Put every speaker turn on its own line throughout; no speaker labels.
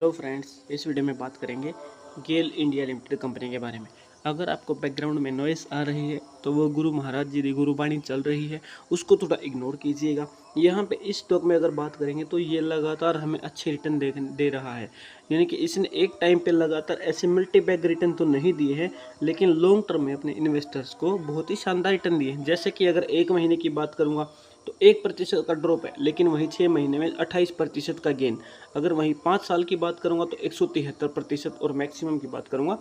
Hello friends, इस video में बात करेंगे गेल इंडिया लिमिटेड कंपनी के बारे में। अगर आपको बैकग्राउंड में नॉइस आ रही है तो वो गुरु महाराज जी की गुरुबाणी चल रही है, उसको थोड़ा इग्नोर कीजिएगा। यहाँ पे इस स्टॉक में अगर बात करेंगे तो ये लगातार हमें अच्छे रिटर्न दे रहा है। यानी कि इसने एक टाइम पे लगातार ऐसे मल्टी बैग रिटर्न तो नहीं दिए हैं, लेकिन लॉन्ग टर्म में अपने इन्वेस्टर्स को बहुत ही शानदार रिटर्न दिए हैं। जैसे कि अगर एक महीने की बात करूँगा तो 1% का ड्रॉप है, लेकिन वहीं 6 महीने में 28% का गेन। अगर वहीं 5 साल की बात करूंगा तो 173% और मैक्सिमम की बात करूंगा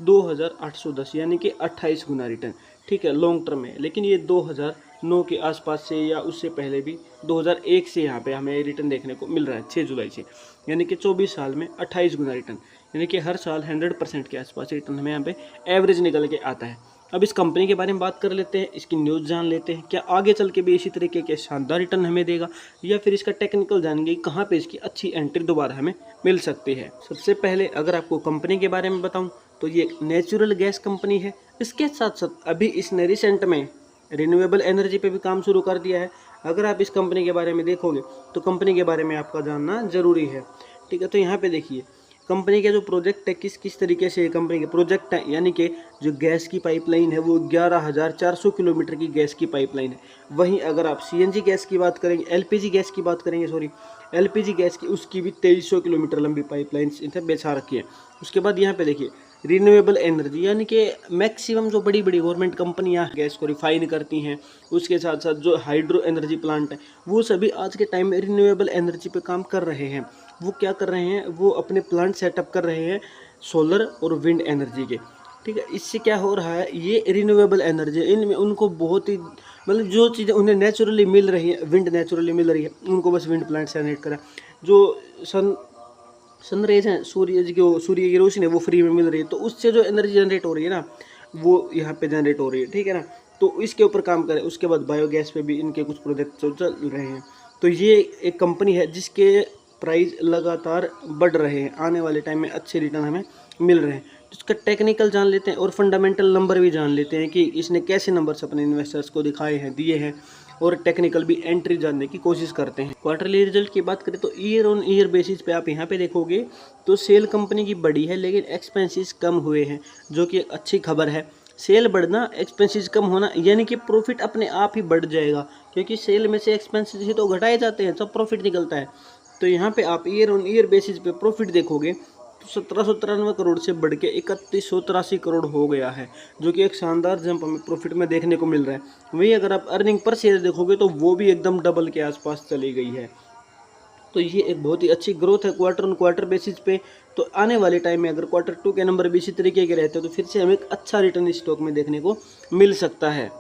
2810, यानी कि 28 गुना रिटर्न। ठीक है, लॉन्ग टर्म में। लेकिन ये 2009 के आसपास से या उससे पहले भी 2001 से यहाँ पे हमें रिटर्न देखने को मिल रहा है, 6 जुलाई से। यानी कि 24 साल में 28 गुना रिटर्न, यानी कि हर साल 100% के आसपास रिटर्न हमें यहाँ पे एवरेज निकल के आता है। अब इस कंपनी के बारे में बात कर लेते हैं, इसकी न्यूज़ जान लेते हैं। क्या आगे चल के भी इसी तरीके के शानदार रिटर्न हमें देगा, या फिर इसका टेक्निकल जानेंगे कहाँ पे इसकी अच्छी एंट्री दोबारा हमें मिल सकती है। सबसे पहले अगर आपको कंपनी के बारे में बताऊं तो ये एक नेचुरल गैस कंपनी है। इसके साथ साथ अभी इसने रिसेंट में रिन्यूएबल एनर्जी पे भी काम शुरू कर दिया है। अगर आप इस कंपनी के बारे में देखोगे तो कंपनी के बारे में आपका जानना जरूरी है। ठीक है, तो यहाँ पे देखिए कंपनी के जो प्रोजेक्ट है, किस किस तरीके से कंपनी के प्रोजेक्ट है। यानी कि जो गैस की पाइपलाइन है वो 11,400 किलोमीटर की गैस की पाइपलाइन है। वहीं अगर आप सीएनजी गैस की बात करेंगे, एलपीजी गैस की बात करेंगे, सॉरी एलपीजी गैस की, उसकी भी 2300 किलोमीटर लंबी पाइपलाइन इनसे बिछा रखी है। उसके बाद यहाँ पे देखिए रिन्यूएबल एनर्जी, यानी कि मैक्सिमम जो बड़ी बड़ी गवर्नमेंट कंपनियां गैस को रिफाइन करती हैं, उसके साथ साथ जो हाइड्रो एनर्जी प्लांट है, वो सभी आज के टाइम में रिन्यूएबल एनर्जी पे काम कर रहे हैं। वो क्या कर रहे हैं, वो अपने प्लांट सेटअप कर रहे हैं सोलर और विंड एनर्जी के। ठीक है, इससे क्या हो रहा है, ये रिन्यूएबल एनर्जी इनमें उनको बहुत ही मतलब जो चीज़ें उन्हें नेचुरली मिल रही है, विंड नेचुरली मिल रही है, उनको बस विंड प्लांट जनरेट करा। जो सनरेज हैं, सूर्य की रोशनी है, वो फ्री में मिल रही है, तो उससे जो एनर्जी जनरेट हो रही है ना, वो यहाँ पे जनरेट हो रही है। ठीक है ना, तो इसके ऊपर काम करें। उसके बाद बायोगैस पे भी इनके कुछ प्रोजेक्ट चल रहे हैं। तो ये एक कंपनी है जिसके प्राइस लगातार बढ़ रहे हैं, आने वाले टाइम में अच्छे रिटर्न हमें मिल रहे हैं। तो इसका टेक्निकल जान लेते हैं और फंडामेंटल नंबर भी जान लेते हैं कि इसने कैसे नंबर्स अपने इन्वेस्टर्स को दिखाए हैं, दिए हैं, और टेक्निकल भी एंट्री जानने की कोशिश करते हैं। क्वार्टरली रिजल्ट की बात करें तो ईयर ऑन ईयर बेसिस पे आप यहाँ पे देखोगे तो सेल कंपनी की बढ़ी है, लेकिन एक्सपेंसेस कम हुए हैं, जो कि एक अच्छी खबर है। सेल बढ़ना, एक्सपेंसेस कम होना, यानी कि प्रॉफिट अपने आप ही बढ़ जाएगा, क्योंकि सेल में से एक्सपेंसेस ही तो घटाए जाते हैं, सब प्रॉफिट निकलता है। तो यहाँ पे आप ईयर ऑन ईयर बेसिस पे प्रॉफिट देखोगे तो 1793 करोड़ से बढ़ के 3183 करोड़ हो गया है, जो कि एक शानदार जंप हमें प्रॉफिट में देखने को मिल रहा है। वहीं अगर आप अर्निंग पर शेयर देखोगे तो वो भी एकदम डबल के आसपास चली गई है। तो ये एक बहुत ही अच्छी ग्रोथ है क्वार्टर ऑन क्वार्टर बेसिस पे। तो आने वाले टाइम में अगर क्वार्टर 2 के नंबर भी इसी तरीके के रहते हैं तो फिर से हमें एक अच्छा रिटर्न इस स्टॉक में देखने को मिल सकता है।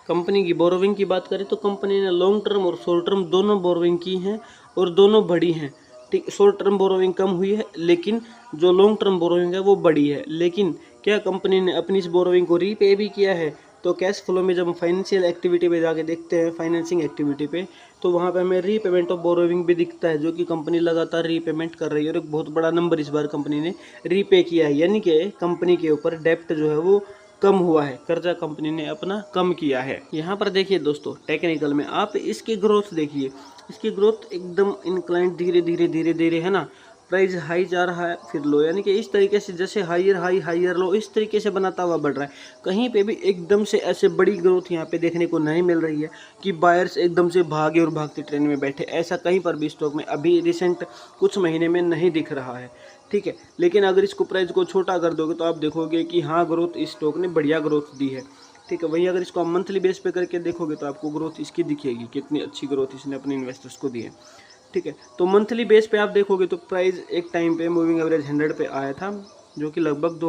कंपनी की बोरोविंग की बात करें तो कंपनी ने लॉन्ग टर्म और शॉर्ट टर्म दोनों बोरोविंग की हैं, और दोनों बड़ी हैं। ठीक, शॉर्ट टर्म बोरोविंग कम हुई है, लेकिन जो लॉन्ग टर्म बोरोविंग है वो बड़ी है। लेकिन क्या कंपनी ने अपनी इस बोरोविंग को रीपे भी किया है? तो कैश फ्लो में जब हम फाइनेंशियल एक्टिविटी पे जाके देखते हैं, फाइनेंसिंग एक्टिविटी पे, तो वहाँ पे हमें रीपेमेंट ऑफ बोरोविंग भी दिखता है, जो कि कंपनी लगातार रीपेमेंट कर रही है, और एक बहुत बड़ा नंबर इस बार कंपनी ने रीपे किया है। यानी कि कंपनी के ऊपर डेप्ट जो है वो कम हुआ है, कर्जा कंपनी ने अपना कम किया है। यहाँ पर देखिए दोस्तों, टेक्निकल में आप इसकी ग्रोथ देखिए, इसकी ग्रोथ एकदम इंक्लाइंट, धीरे धीरे धीरे धीरे है ना। प्राइस हाई जा रहा है फिर लो, यानी कि इस तरीके से जैसे हायर हाई हायर लो, इस तरीके से बनाता हुआ बढ़ रहा है। कहीं पे भी एकदम से ऐसे बड़ी ग्रोथ यहाँ पे देखने को नहीं मिल रही है कि बायर्स एकदम से भागे और भागते ट्रेन में बैठे, ऐसा कहीं पर भी स्टॉक में अभी रिसेंट कुछ महीने में नहीं दिख रहा है। ठीक है, लेकिन अगर इसको प्राइस को छोटा कर दोगे तो आप देखोगे कि हाँ, ग्रोथ इस स्टॉक ने बढ़िया ग्रोथ दी है। ठीक है, वहीं अगर इसको आप मंथली बेस पे करके देखोगे तो आपको ग्रोथ इसकी दिखेगी, कितनी अच्छी ग्रोथ इसने अपने इन्वेस्टर्स को दी है। ठीक है, तो मंथली बेस पे आप देखोगे तो प्राइस एक टाइम पे मूविंग एवरेज 100 पे आया था, जो कि लगभग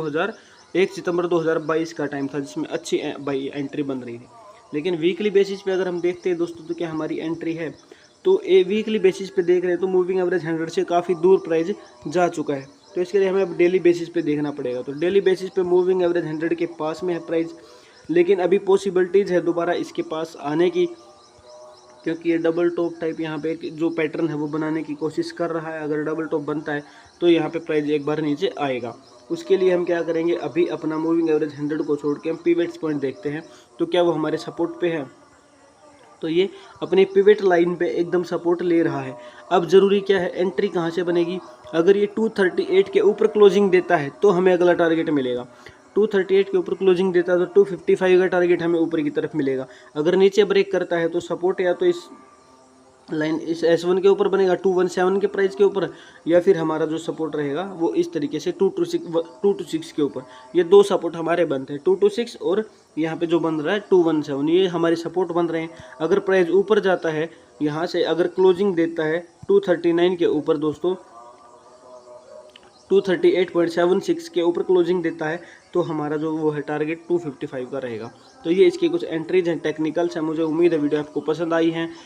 1 सितंबर 2022 का टाइम था, जिसमें अच्छी एंट्री बन रही थी। लेकिन वीकली बेसिस पे अगर हम देखते हैं दोस्तों तो क्या हमारी एंट्री है, तो ए वीकली बेसिस पे देख रहे हैं तो मूविंग एवरेज 100 से काफ़ी दूर प्राइस जा चुका है। तो इसके लिए हमें अब डेली बेसिस पे देखना पड़ेगा। तो डेली बेसिस पे मूविंग एवरेज 100 के पास में है प्राइस, लेकिन अभी पॉसिबिलिटीज़ है दोबारा इसके पास आने की, क्योंकि ये डबल टॉप टाइप यहाँ पे जो पैटर्न है वो बनाने की कोशिश कर रहा है। अगर डबल टॉप बनता है तो यहाँ पे प्राइस एक बार नीचे आएगा। उसके लिए हम क्या करेंगे, अभी अपना मूविंग एवरेज 100 को छोड़ के हम पीवेट्स पॉइंट देखते हैं, तो क्या वो हमारे सपोर्ट पे है। तो ये अपने पिवट लाइन पे एकदम सपोर्ट ले रहा है। अब ज़रूरी क्या है, एंट्री कहाँ से बनेगी। अगर ये 238 के ऊपर क्लोजिंग देता है तो हमें अगला टारगेट मिलेगा। 238 के ऊपर क्लोजिंग देता है तो 255 का टारगेट हमें ऊपर की तरफ मिलेगा। अगर नीचे ब्रेक करता है तो सपोर्ट या तो इस लाइन इस S1 के ऊपर बनेगा 217 के प्राइस के ऊपर, या फिर हमारा जो सपोर्ट रहेगा वो इस तरीके से 226 के ऊपर। ये दो सपोर्ट हमारे बनते हैं, 226 और यहाँ पे जो बन रहा है 217, ये हमारे सपोर्ट बन रहे हैं। अगर प्राइस ऊपर जाता है यहाँ से, अगर क्लोजिंग देता है 239 के ऊपर दोस्तों, 238.76 के ऊपर क्लोजिंग देता है तो हमारा जो वो है टारगेट 255 का रहेगा। तो ये इसकी कुछ एंट्रीज हैं, टेक्निकल्स हैं। मुझे उम्मीद है वीडियो आपको पसंद आई है।